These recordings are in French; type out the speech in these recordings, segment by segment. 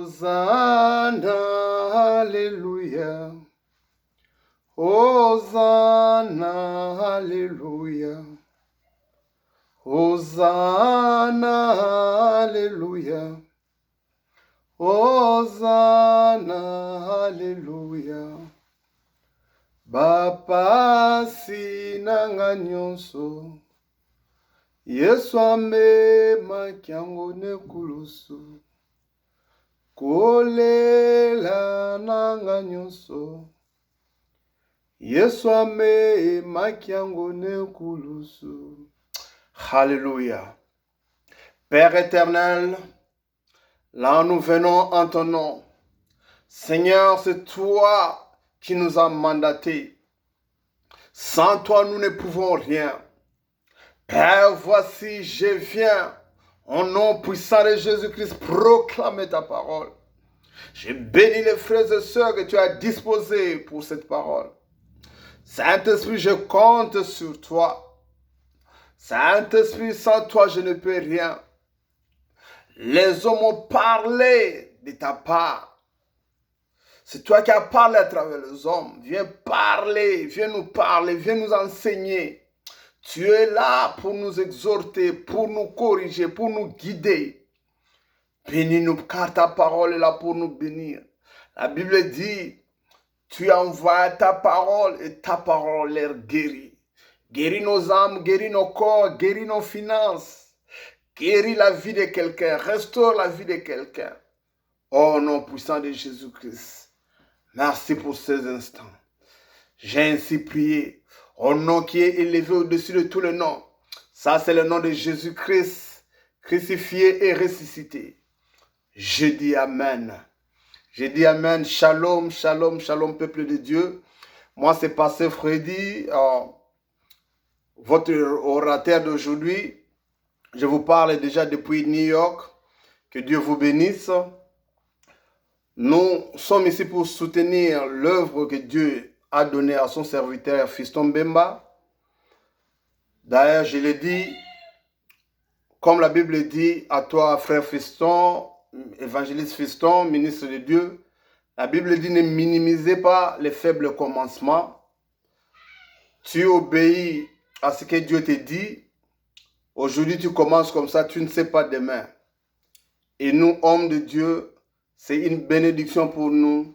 Hosanna, Alléluia. Hosanna, Alléluia. Hosanna, Alléluia. Hosanna, Alléluia. Bapasi nanga nyonso. Yesu amema kyango nekulusu. Kolela nanga nyonso. Yesu amema kyango nekulusu. Alléluia. Père éternel, là nous venons en ton nom. Seigneur, c'est toi qui nous as mandatés. Sans toi, nous ne pouvons rien. Père, voici, je viens, au nom puissant de Jésus-Christ, proclamer ta parole. Je bénis les frères et sœurs que tu as disposés pour cette parole. Saint-Esprit, je compte sur toi. Saint-Esprit, sans toi, je ne peux rien. Les hommes ont parlé de ta part. C'est toi qui as parlé à travers les hommes. Viens parler, viens nous parler, viens nous enseigner. Tu es là pour nous exhorter, pour nous corriger, pour nous guider. Bénis-nous car ta parole est là pour nous bénir. La Bible dit, tu envoies ta parole et ta parole les guérit. Guéris nos âmes, guéris nos corps, guéris nos finances. Guéris la vie de quelqu'un, restaure la vie de quelqu'un. Au nom puissant de Jésus-Christ. Merci pour ces instants. J'ai ainsi prié au nom qui est élevé au-dessus de tous les noms. Ça, c'est le nom de Jésus-Christ, crucifié et ressuscité. Je dis Amen. Je dis Amen. Shalom, shalom, shalom, peuple de Dieu. Moi, c'est Pasteur Freddy, votre orateur d'aujourd'hui. Je vous parle déjà depuis New York. Que Dieu vous bénisse. Nous sommes ici pour soutenir l'œuvre que Dieu a donnée à son serviteur Fiston Bemba. D'ailleurs, je l'ai dit, comme la Bible dit à toi, frère Fiston, évangéliste Fiston, ministre de Dieu, la Bible dit ne minimisez pas les faibles commencements. Tu obéis à ce que Dieu te dit. Aujourd'hui, tu commences comme ça, tu ne sais pas demain. Et nous, hommes de Dieu, c'est une bénédiction pour nous.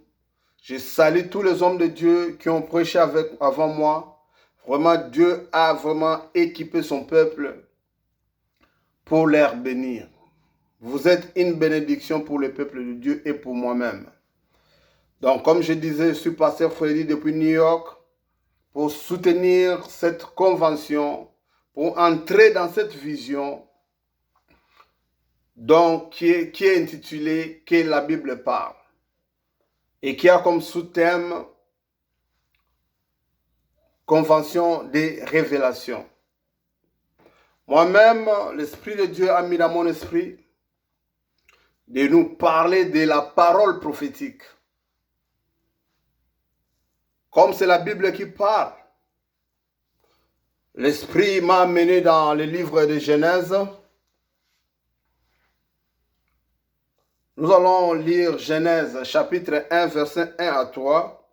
Je salue tous les hommes de Dieu qui ont prêché avant moi. Vraiment, Dieu a vraiment équipé son peuple pour les bénir. Vous êtes une bénédiction pour le peuple de Dieu et pour moi-même. Donc, comme je disais, je suis pasteur Freddy depuis New York pour soutenir cette convention, pour entrer dans cette vision donc, qui est intitulée « Que la Bible parle » et qui a comme sous-thème « Convention des révélations ». Moi-même, l'Esprit de Dieu a mis dans mon esprit de nous parler de la parole prophétique. Comme c'est la Bible qui parle, l'Esprit m'a amené dans le livre de Genèse. Nous allons lire Genèse chapitre 1, verset 1 à 3.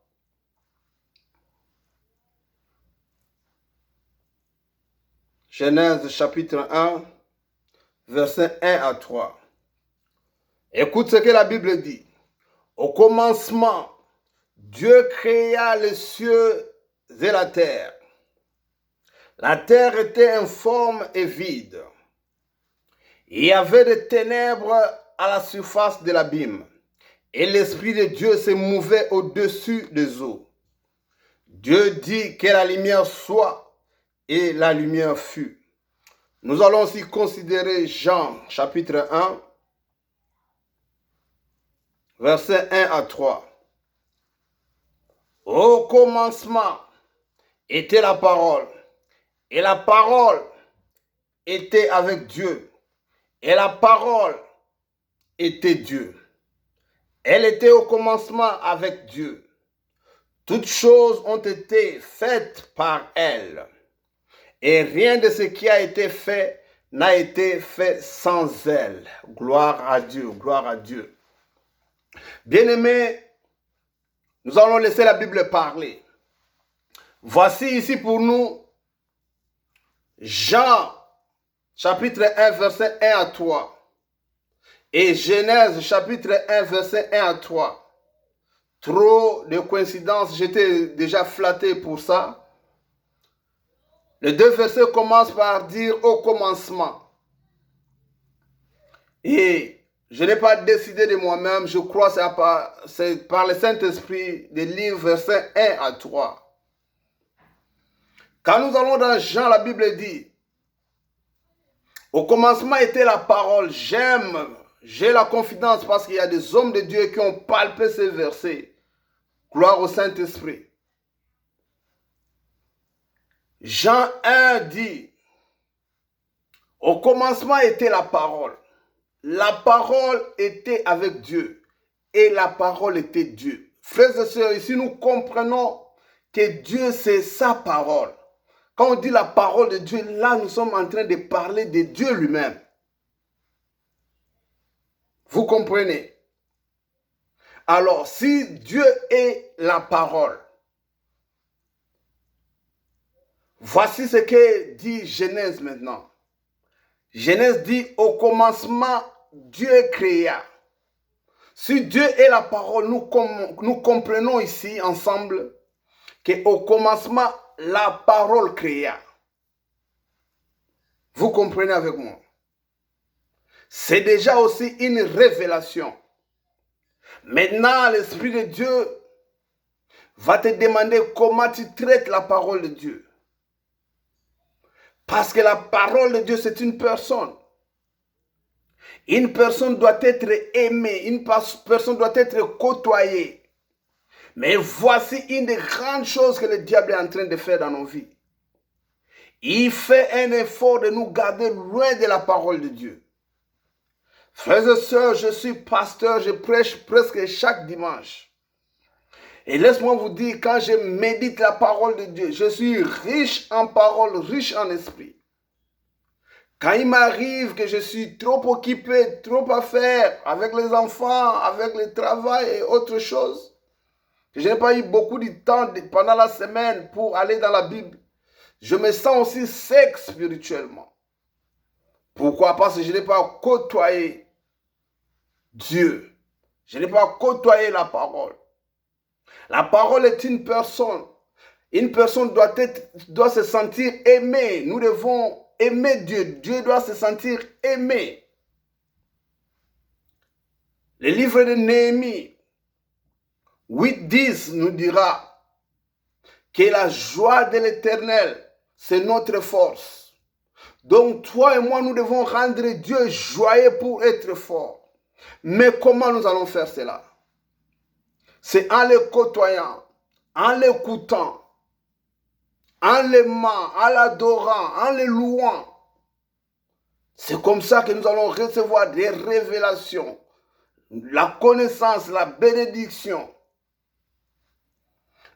Genèse chapitre 1, verset 1 à 3. Écoute ce que la Bible dit. Au commencement, Dieu créa les cieux et la terre. La terre était informe et vide. Il y avait des ténèbres à la surface de l'abîme, et l'Esprit de Dieu se mouvait au-dessus des eaux. Dieu dit que la lumière soit, et la lumière fut. Nous allons aussi considérer Jean, chapitre 1, versets 1 à 3. Au commencement était la parole, et la parole était avec Dieu, et la parole était Dieu. Elle était au commencement avec Dieu. Toutes choses ont été faites par elle. Et rien de ce qui a été fait n'a été fait sans elle. Gloire à Dieu, gloire à Dieu. Bien-aimés, nous allons laisser la Bible parler. Voici ici pour nous Jean, chapitre 1, verset 1 à 3. Et Genèse, chapitre 1, verset 1 à 3. Trop de coïncidences, j'étais déjà flatté pour ça. Les deux versets commencent par dire au commencement. Et je n'ai pas décidé de moi-même, je crois que c'est par le Saint-Esprit de lire versets 1 à 3. Quand nous allons dans Jean, la Bible dit, au commencement était la parole. J'ai la confidence parce qu'il y a des hommes de Dieu qui ont palpé ces versets. Gloire au Saint-Esprit. Jean 1 dit, au commencement était la parole. La parole était avec Dieu et la parole était Dieu. Frères et sœurs, ici nous comprenons que Dieu c'est sa parole. Quand on dit la parole de Dieu, là nous sommes en train de parler de Dieu lui-même. Vous comprenez? Alors, si Dieu est la parole, voici ce que dit Genèse maintenant. Genèse dit, au commencement, Dieu créa. Si Dieu est la parole, nous comprenons ici ensemble qu'au commencement, la parole créa. Vous comprenez avec moi? C'est déjà aussi une révélation. Maintenant, l'Esprit de Dieu va te demander comment tu traites la parole de Dieu. Parce que la parole de Dieu, c'est une personne. Une personne doit être aimée, une personne doit être côtoyée. Mais voici une des grandes choses que le diable est en train de faire dans nos vies. Il fait un effort de nous garder loin de la parole de Dieu. Frères et sœurs, je suis pasteur, je prêche presque chaque dimanche. Et laisse-moi vous dire, quand je médite la parole de Dieu, je suis riche en parole, riche en esprit. Quand il m'arrive que je suis trop occupé, trop à faire avec les enfants, avec le travail et autre chose, que je n'ai pas eu beaucoup de temps pendant la semaine pour aller dans la Bible, je me sens aussi sec spirituellement. Pourquoi? Parce que je n'ai pas côtoyé Dieu. Je n'ai pas côtoyé la parole. La parole est une personne. Une personne doit se sentir aimée. Nous devons aimer Dieu. Dieu doit se sentir aimé. Le livre de Néhémie 8:10 nous dira que la joie de l'Éternel, c'est notre force. Donc toi et moi, nous devons rendre Dieu joyeux pour être fort. Mais comment nous allons faire cela? C'est en le côtoyant, en l'écoutant, en l'aimant, en l'adorant, en le louant. C'est comme ça que nous allons recevoir des révélations, la connaissance, la bénédiction.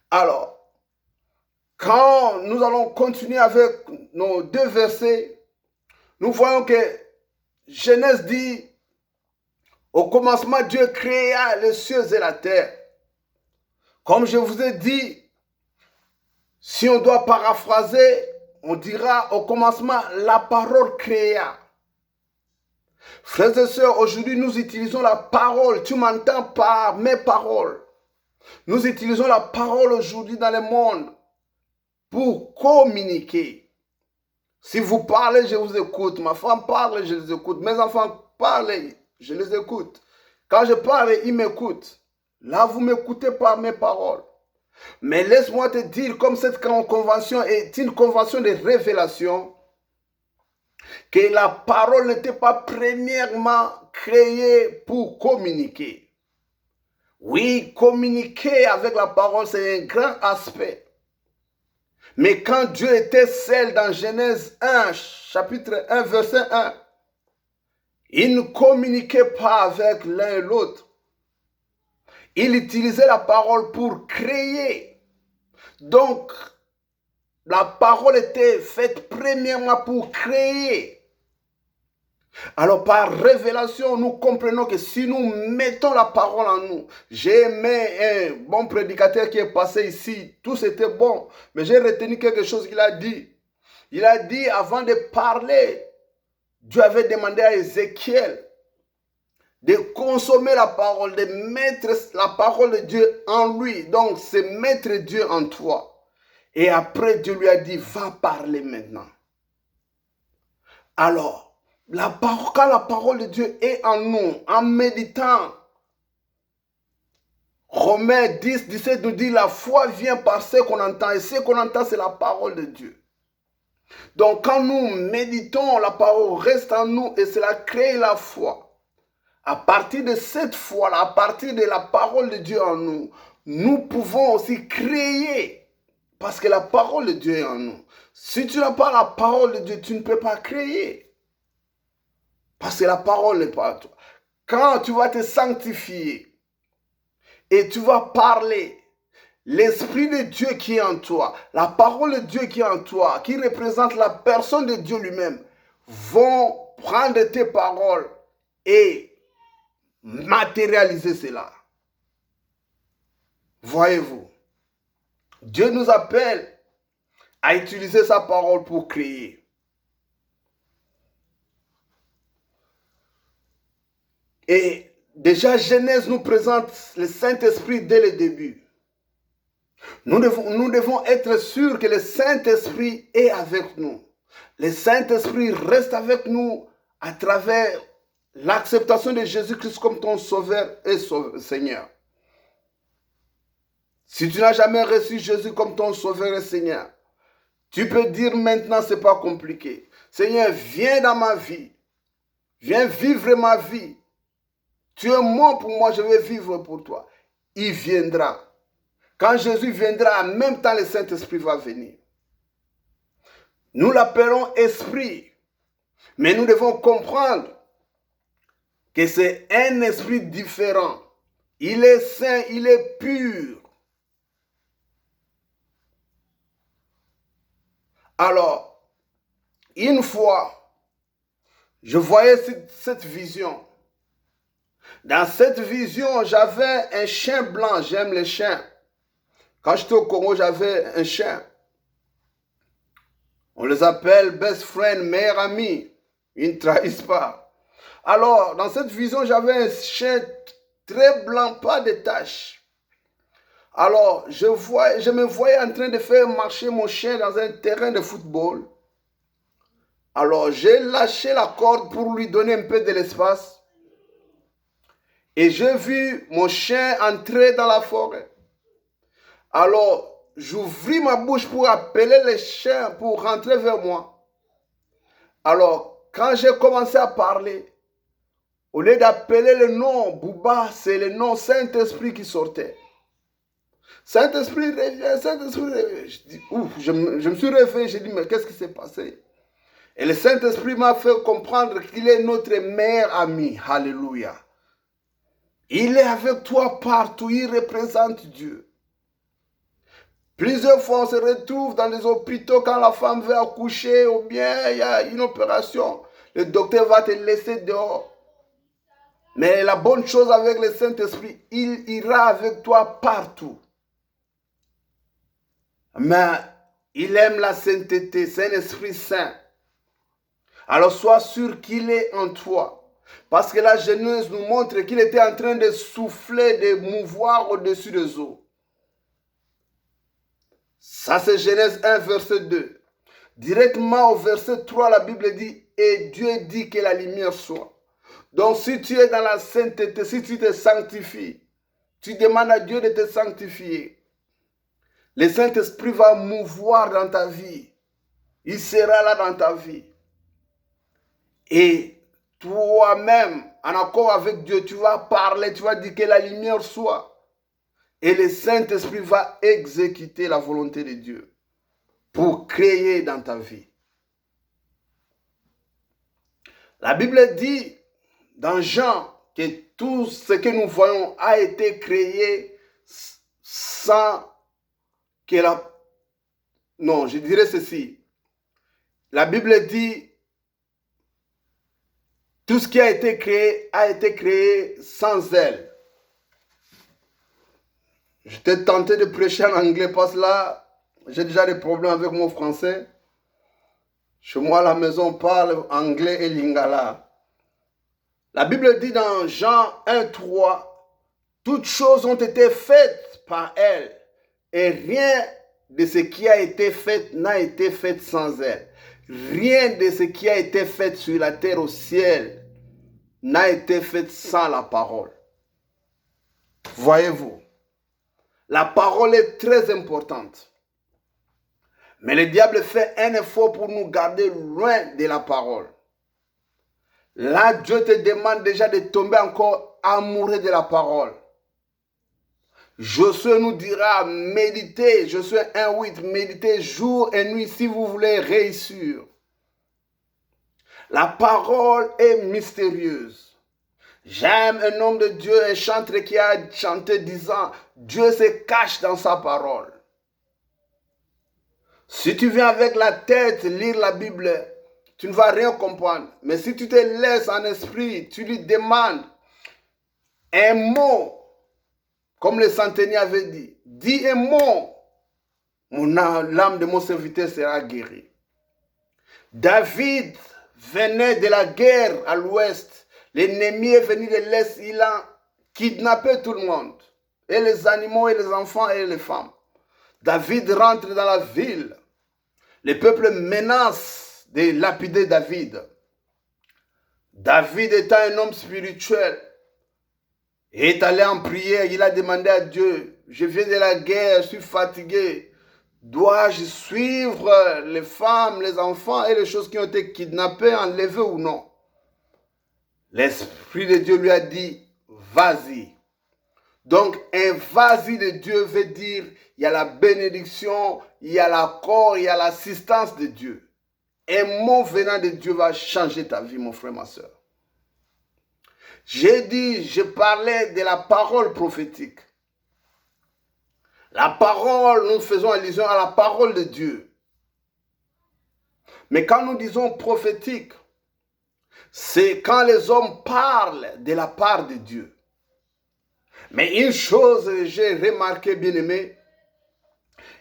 Alors, quand nous allons continuer avec nos deux versets, nous voyons que Genèse dit, au commencement, Dieu créa les cieux et la terre. Comme je vous ai dit, si on doit paraphraser, on dira au commencement, la parole créa. Frères et sœurs, aujourd'hui nous utilisons la parole. Tu m'entends par mes paroles. Nous utilisons la parole aujourd'hui dans le monde pour communiquer. Si vous parlez, je vous écoute. Ma femme parle, je les écoute. Mes enfants parlent, je les écoute. Quand je parle, ils m'écoutent. Là, vous m'écoutez par mes paroles. Mais laisse-moi te dire, comme cette convention est une convention de révélation, que la parole n'était pas premièrement créée pour communiquer. Oui, communiquer avec la parole, c'est un grand aspect. Mais quand Dieu était seul dans Genèse 1, chapitre 1, verset 1, il ne communiquait pas avec l'un et l'autre. Il utilisait la parole pour créer. Donc, la parole était faite premièrement pour créer. Alors par révélation, nous comprenons que si nous mettons la parole en nous, j'ai aimé un bon prédicateur qui est passé ici, tout c'était bon, mais j'ai retenu quelque chose qu'il a dit. Il a dit avant de parler, Dieu avait demandé à Ézéchiel de consommer la parole, de mettre la parole de Dieu en lui. Donc c'est mettre Dieu en toi. Et après Dieu lui a dit, va parler maintenant. Alors, quand la parole de Dieu est en nous, en méditant, Romains 10, 17 nous dit, la foi vient par ce qu'on entend. Et ce qu'on entend, c'est la parole de Dieu. Donc, quand nous méditons, la parole reste en nous et cela crée la foi. À partir de cette foi-là, à partir de la parole de Dieu en nous, nous pouvons aussi créer. Parce que la parole de Dieu est en nous. Si tu n'as pas la parole de Dieu, tu ne peux pas créer. Parce que la parole n'est pas en toi. Quand tu vas te sanctifier et tu vas parler, l'Esprit de Dieu qui est en toi, la parole de Dieu qui est en toi, qui représente la personne de Dieu lui-même, vont prendre tes paroles et matérialiser cela. Voyez-vous, Dieu nous appelle à utiliser sa parole pour créer. Et déjà, Genèse nous présente le Saint-Esprit dès le début. Nous devons être sûrs que le Saint-Esprit est avec nous. Le Saint-Esprit reste avec nous à travers l'acceptation de Jésus-Christ comme ton Sauveur et Seigneur. Si tu n'as jamais reçu Jésus comme ton Sauveur et Seigneur, tu peux dire maintenant, ce n'est pas compliqué. Seigneur, viens dans ma vie. Viens vivre ma vie. Tu es mort pour moi, je vais vivre pour toi. Il viendra. Quand Jésus viendra, en même temps, le Saint-Esprit va venir. Nous l'appelons Esprit. Mais nous devons comprendre que c'est un esprit différent. Il est saint, il est pur. Alors, une fois, je voyais cette vision. Dans cette vision, j'avais un chien blanc. J'aime les chiens. Quand j'étais au Congo, j'avais un chien. On les appelle best friend, meilleurs amis. Ils ne trahissent pas. Alors, dans cette vision, j'avais un chien très blanc, pas de taches. Alors, je me voyais en train de faire marcher mon chien dans un terrain de football. Alors, j'ai lâché la corde pour lui donner un peu de l'espace. Et j'ai vu mon chien entrer dans la forêt. Alors, j'ouvris ma bouche pour appeler les chiens pour rentrer vers moi. Alors, quand j'ai commencé à parler, au lieu d'appeler le nom Bouba, c'est le nom Saint-Esprit qui sortait. Saint-Esprit revient, Saint-Esprit revient. Je dis, ouf, je me suis réveillé, j'ai dit, mais qu'est-ce qui s'est passé? Et le Saint-Esprit m'a fait comprendre qu'il est notre meilleur ami. Alléluia. Il est avec toi partout, il représente Dieu. Plusieurs fois, on se retrouve dans les hôpitaux quand la femme veut accoucher ou bien il y a une opération. Le docteur va te laisser dehors. Mais la bonne chose avec le Saint-Esprit, il ira avec toi partout. Mais il aime la sainteté, c'est un esprit saint. Alors sois sûr qu'il est en toi. Parce que la Genèse nous montre qu'il était en train de souffler, de mouvoir au-dessus des eaux. Ça c'est Genèse 1, verset 2. Directement au verset 3, la Bible dit, et Dieu dit que la lumière soit. Donc si tu es dans la sainteté, si tu te sanctifies, tu demandes à Dieu de te sanctifier. Le Saint-Esprit va mouvoir dans ta vie. Il sera là dans ta vie. Et toi-même, en accord avec Dieu, tu vas parler, tu vas dire que la lumière soit. Et le Saint-Esprit va exécuter la volonté de Dieu pour créer dans ta vie. La Bible dit dans Jean que tout ce que nous voyons a été créé sans que la... Non, je dirais ceci. La Bible dit Tout ce qui a été créé sans elle. J'étais tenté de prêcher en anglais parce que là, j'ai déjà des problèmes avec mon français. Chez moi, à la maison, on parle anglais et lingala. La Bible dit dans Jean 1:3, toutes choses ont été faites par elle, et rien de ce qui a été fait n'a été fait sans elle. Rien de ce qui a été fait sur la terre au ciel n'a été fait sans la parole. Voyez-vous, la parole est très importante. Mais le diable fait un effort pour nous garder loin de la parole. Là, Dieu te demande déjà de tomber encore amoureux de la parole. Josué nous dira, méditez, Josué 1:8, méditez jour et nuit si vous voulez réussir. La parole est mystérieuse. J'aime un homme de Dieu, un chanteur qui a chanté disant, Dieu se cache dans sa parole. Si tu viens avec la tête lire la Bible, tu ne vas rien comprendre. Mais si tu te laisses en esprit, tu lui demandes un mot, comme le centenier avait dit, dis un mot, l'âme de mon serviteur sera guérie. David venait de la guerre à l'ouest. L'ennemi est venu de l'est, il a kidnappé tout le monde, et les animaux, et les enfants, et les femmes. David rentre dans la ville. Le peuple menace de lapider David. David étant un homme spirituel, est allé en prière, il a demandé à Dieu, je viens de la guerre, je suis fatigué, dois-je suivre les femmes, les enfants et les choses qui ont été kidnappées, enlevées ou non? L'Esprit de Dieu lui a dit, vas-y. Donc, un vas-y de Dieu veut dire, il y a la bénédiction, il y a l'accord, il y a l'assistance de Dieu. Un mot venant de Dieu va changer ta vie, mon frère, ma soeur. Je parlais de la parole prophétique. La parole, nous faisons allusion à la parole de Dieu. Mais quand nous disons prophétique, c'est quand les hommes parlent de la part de Dieu. Mais une chose, j'ai remarqué, bien aimé,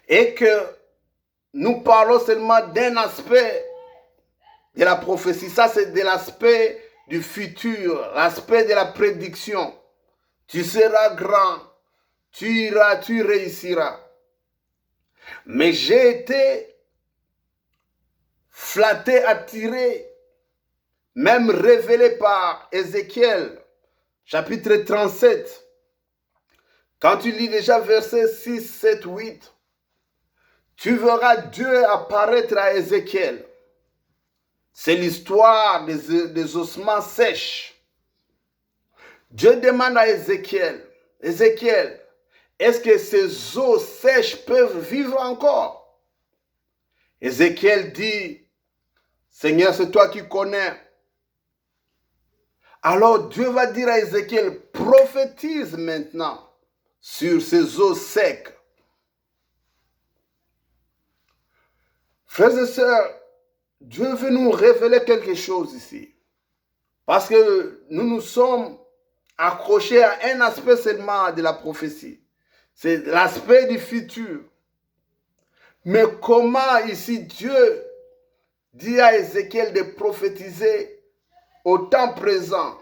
est que nous parlons seulement d'un aspect de la prophétie. Ça, c'est de l'aspect du futur, l'aspect de la prédiction. Tu seras grand, tu iras, tu réussiras. Mais j'ai été flatté, attiré, même révélé par Ézéchiel, chapitre 37. Quand tu lis déjà versets 6, 7, 8, tu verras Dieu apparaître à Ézéchiel. C'est l'histoire des ossements sèches. Dieu demande à Ézéchiel, Ézéchiel, est-ce que ces os sèches peuvent vivre encore? Ézéchiel dit, Seigneur, c'est toi qui connais. Alors Dieu va dire à Ézéchiel, prophétise maintenant sur ces os secs. Frères et sœurs, Dieu veut nous révéler quelque chose ici. Parce que nous nous sommes accrochés à un aspect seulement de la prophétie. C'est l'aspect du futur. Mais comment ici Dieu dit à Ézéchiel de prophétiser au temps présent?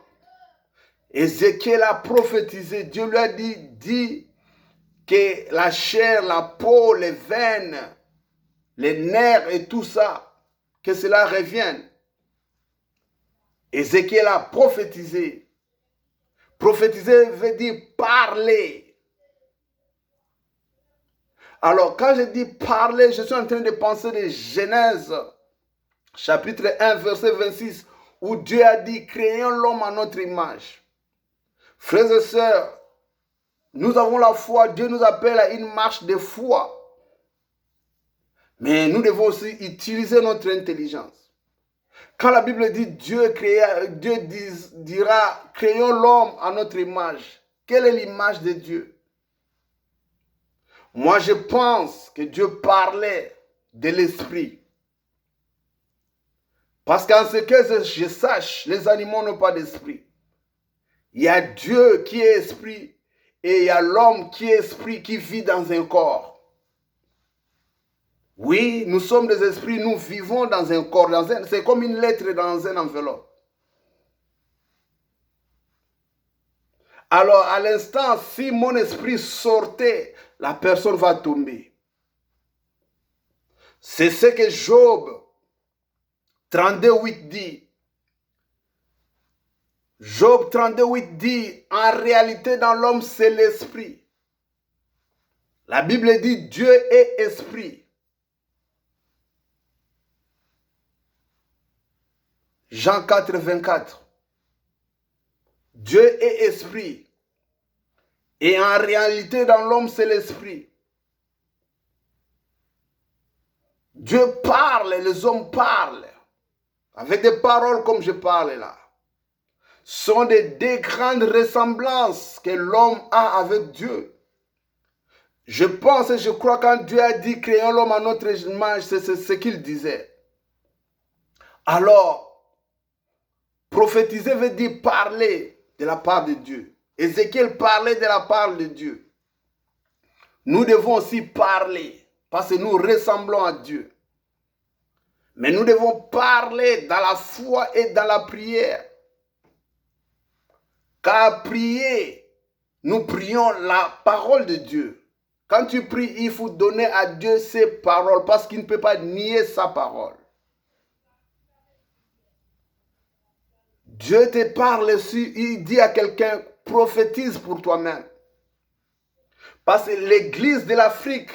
Ézéchiel a prophétisé. Dieu lui a dit que la chair, la peau, les veines, les nerfs et tout ça, que cela revienne. Ézéchiel a prophétisé. Prophétiser veut dire parler. Alors, quand je dis parler, je suis en train de penser de Genèse, chapitre 1, verset 26, où Dieu a dit, créons l'homme à notre image. Frères et sœurs, nous avons la foi, Dieu nous appelle à une marche de foi. Mais nous devons aussi utiliser notre intelligence. Quand la Bible dit Dieu dira, créons l'homme à notre image. Quelle est l'image de Dieu? Moi, je pense que Dieu parlait de l'esprit. Parce qu'en ce que je sache, les animaux n'ont pas d'esprit. Il y a Dieu qui est esprit et il y a l'homme qui est esprit qui vit dans un corps. Oui, nous sommes des esprits, nous vivons dans un corps. C'est comme une lettre dans un enveloppe. Alors, à l'instant, si mon esprit sortait, la personne va tomber. C'est ce que Job 32:8 dit. Job 32:8 dit, en réalité, dans l'homme, c'est l'esprit. La Bible dit, Dieu est esprit. Jean 4:24. Dieu est esprit. Et en réalité, dans l'homme, c'est l'esprit. Dieu parle, les hommes parlent. Avec des paroles comme je parle là. Ce sont des grandes ressemblances que l'homme a avec Dieu. Je pense et je crois quand Dieu a dit, créons l'homme à notre image, c'est ce qu'il disait. Alors, prophétiser veut dire parler de la part de Dieu. Ézéchiel parlait de la part de Dieu. Nous devons aussi parler parce que nous ressemblons à Dieu. Mais nous devons parler dans la foi et dans la prière. Car prier, nous prions la parole de Dieu. Quand tu pries, il faut donner à Dieu ses paroles parce qu'il ne peut pas nier sa parole. Dieu te parle, il dit à quelqu'un, prophétise pour toi-même. Parce que l'église de l'Afrique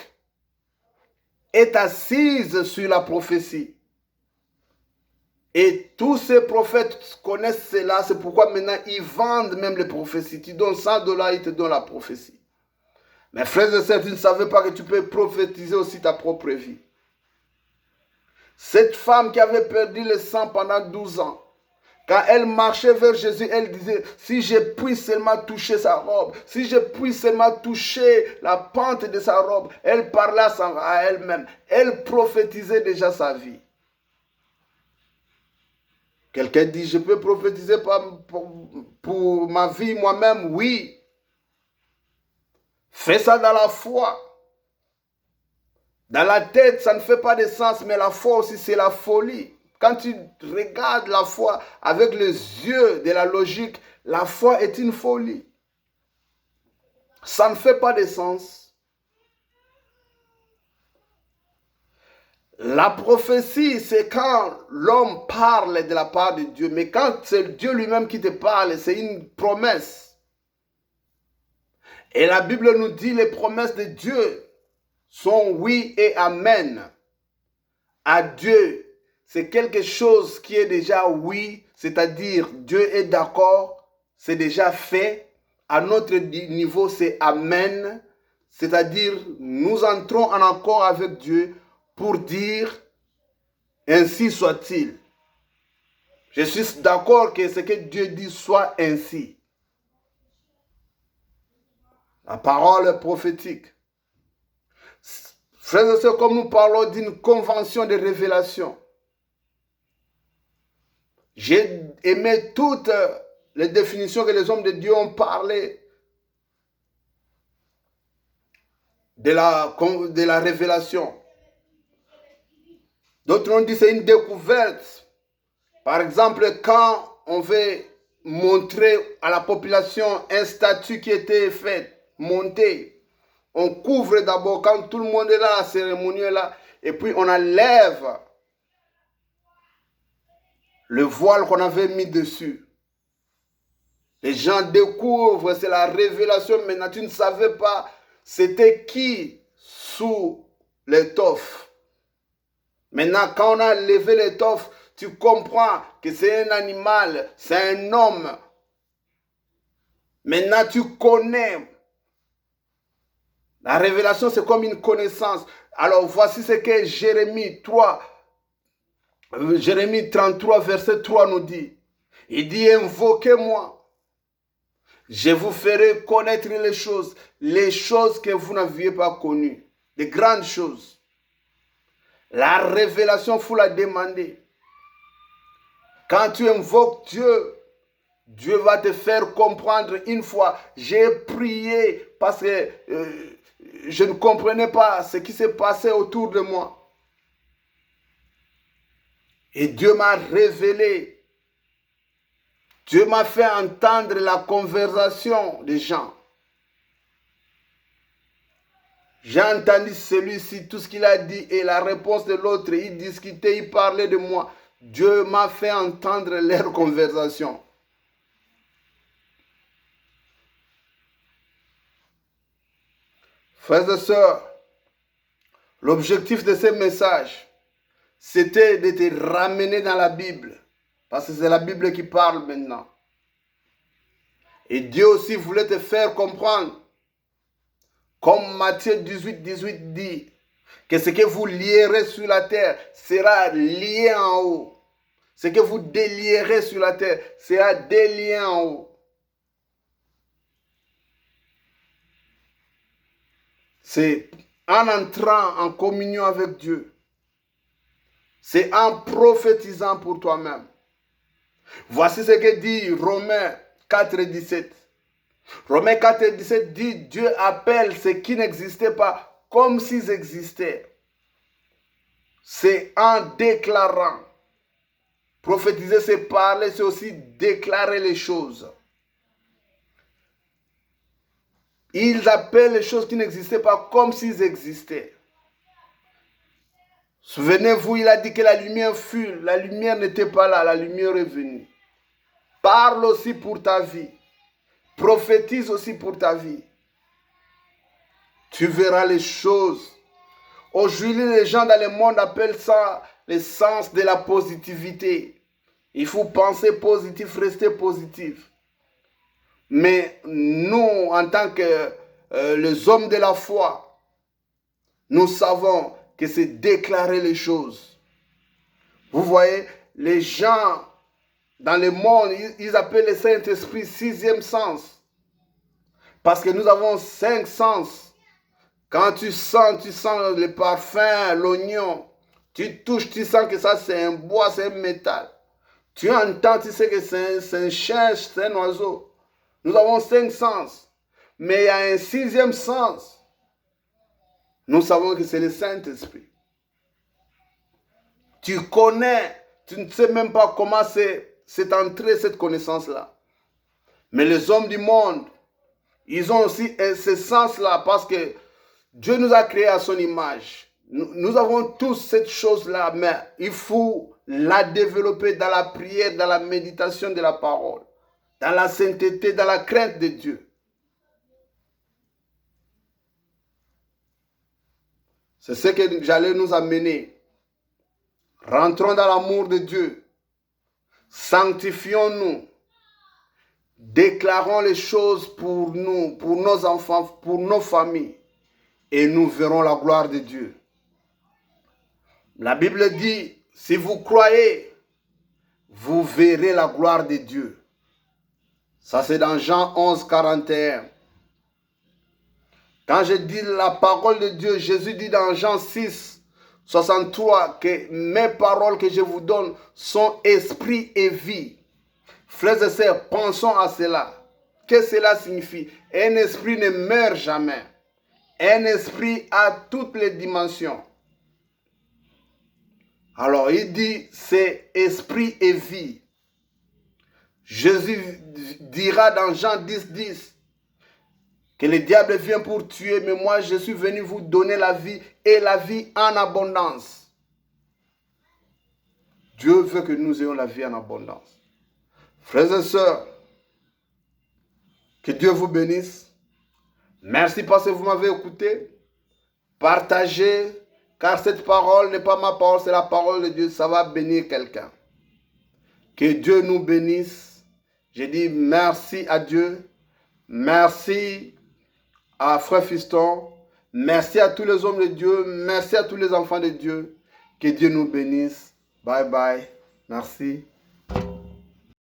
est assise sur la prophétie. Et tous ces prophètes connaissent cela, c'est pourquoi maintenant ils vendent même les prophéties. Tu donnes $100, ils te donnent la prophétie. Mais frères et sœurs, tu ne savais pas que tu peux prophétiser aussi ta propre vie. Cette femme qui avait perdu le sang pendant 12 ans, quand elle marchait vers Jésus, elle disait, si je puis seulement toucher sa robe, si je puis seulement toucher la pente de sa robe, elle parlait à elle-même. Elle prophétisait déjà sa vie. Quelqu'un dit, je peux prophétiser pour ma vie moi-même? Oui. Fais ça dans la foi. Dans la tête, ça ne fait pas de sens, mais la foi aussi, c'est la folie. Quand tu regardes la foi avec les yeux de la logique, la foi est une folie. Ça ne fait pas de sens. La prophétie, c'est quand l'homme parle de la part de Dieu. Mais quand c'est Dieu lui-même qui te parle, c'est une promesse. Et la Bible nous dit les promesses de Dieu sont oui et amen. À Dieu, c'est quelque chose qui est déjà oui, c'est-à-dire Dieu est d'accord, c'est déjà fait. À notre niveau, c'est amen, c'est-à-dire nous entrons en accord avec Dieu pour dire ainsi soit-il. Je suis d'accord que ce que Dieu dit soit ainsi. La parole est prophétique. Frères et sœurs, comme nous parlons d'une convention de révélation, j'ai aimé toutes les définitions que les hommes de Dieu ont parlé de la révélation. D'autres ont dit que c'est une découverte. Par exemple, quand on veut montrer à la population un statut qui était fait, monté, on couvre d'abord, quand tout le monde est là, la cérémonie est là, et puis on enlève le voile qu'on avait mis dessus. Les gens découvrent, c'est la révélation. Maintenant, tu ne savais pas c'était qui sous l'étoffe. Maintenant, quand on a levé l'étoffe, tu comprends que c'est un animal, c'est un homme. Maintenant, tu connais. La révélation, c'est comme une connaissance. Alors, voici ce que Jérémie 33, verset 3 nous dit. Il dit, invoquez-moi. Je vous ferai connaître les choses que vous n'aviez pas connues, les grandes choses. La révélation, il faut la demander. Quand tu invoques Dieu, Dieu va te faire comprendre une fois. J'ai prié parce que je ne comprenais pas ce qui s'est passé autour de moi. Et Dieu m'a révélé. Dieu m'a fait entendre la conversation des gens. J'ai entendu celui-ci, tout ce qu'il a dit et la réponse de l'autre. Il discutait, il parlait de moi. Dieu m'a fait entendre leur conversation. Frères et sœurs, l'objectif de ce message, c'était de te ramener dans la Bible. Parce que c'est la Bible qui parle maintenant. Et Dieu aussi voulait te faire comprendre, comme Matthieu 18 dit, que ce que vous lierez sur la terre sera lié en haut. Ce que vous délierez sur la terre sera délié en haut. C'est en entrant en communion avec Dieu. C'est en prophétisant pour toi-même. Voici ce que dit Romains 4,17. Romains 4,17 dit, Dieu appelle ce qui n'existait pas comme s'ils existaient. C'est en déclarant. Prophétiser, c'est parler, c'est aussi déclarer les choses. Ils appellent les choses qui n'existaient pas comme s'ils existaient. Souvenez-vous, il a dit que la lumière fut, la lumière n'était pas là, la lumière est venue. Parle aussi pour ta vie. Prophétise aussi pour ta vie. Tu verras les choses. Aujourd'hui, les gens dans le monde appellent ça le sens de la positivité. Il faut penser positif, rester positif. Mais nous, en tant que les hommes de la foi, nous savons que c'est déclarer les choses. Vous voyez, les gens dans le monde, ils appellent le Saint-Esprit sixième sens. Parce que nous avons 5 sens. Quand tu sens le parfum, l'oignon. Tu touches, tu sens que ça c'est un bois, c'est un métal. Tu entends, tu sais que c'est un chien, c'est un oiseau. Nous avons 5 sens. Mais il y a un 6e sens. Nous savons que c'est le Saint-Esprit. Tu connais, tu ne sais même pas comment c'est entré cette connaissance-là. Mais les hommes du monde, ils ont aussi ce sens-là parce que Dieu nous a créés à son image. Nous avons tous cette chose-là, mais il faut la développer dans la prière, dans la méditation de la parole, dans la sainteté, dans la crainte de Dieu. C'est ce que j'allais nous amener. Rentrons dans l'amour de Dieu. Sanctifions-nous. Déclarons les choses pour nous, pour nos enfants, pour nos familles. Et nous verrons la gloire de Dieu. La Bible dit, si vous croyez, vous verrez la gloire de Dieu. Ça c'est dans Jean 11, 41. Quand je dis la parole de Dieu, Jésus dit dans Jean 6, 63 que mes paroles que je vous donne sont esprit et vie. Frères et sœurs, pensons à cela. Qu'est-ce que cela signifie? Un esprit ne meurt jamais. Un esprit a toutes les dimensions. Alors il dit c'est esprit et vie. Jésus dira dans Jean 10, 10 que le diable vient pour tuer, mais moi je suis venu vous donner la vie et la vie en abondance. Dieu veut que nous ayons la vie en abondance. Frères et sœurs, que Dieu vous bénisse. Merci parce que vous m'avez écouté. Partagez, car cette parole n'est pas ma parole, c'est la parole de Dieu. Ça va bénir quelqu'un. Que Dieu nous bénisse. Je dis merci à Dieu. Merci à Frère Fiston. Merci à tous les hommes de Dieu. Merci à tous les enfants de Dieu. Que Dieu nous bénisse. Bye bye. Merci.